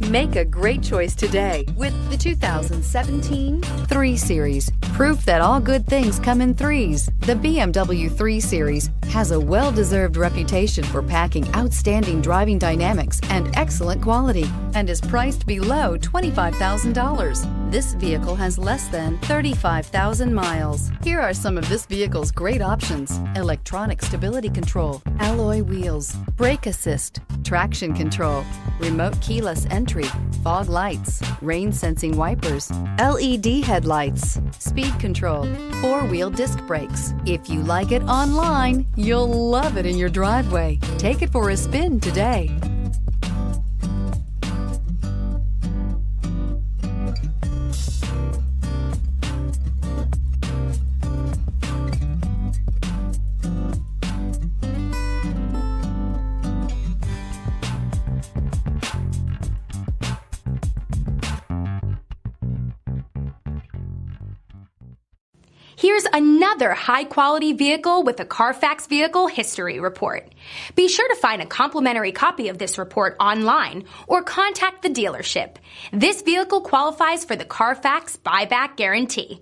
Make a great choice today with the 2017 3 Series. Proof that all good things come in threes. The BMW 3 Series has a well-deserved reputation for packing outstanding driving dynamics and excellent quality and is priced below $25,000. This vehicle has less than 35,000 miles. Here are some of this vehicle's great options: electronic stability control, alloy wheels, brake assist, traction control, remote keyless entry, fog lights, rain sensing wipers, LED headlights, speed control, 4-wheel disc brakes. If you like it online, you'll love it in your driveway. Take it for a spin today. Here's another high-quality vehicle with a Carfax Vehicle History Report. Be sure to find a complimentary copy of this report online or contact the dealership. This vehicle qualifies for the Carfax Buyback Guarantee.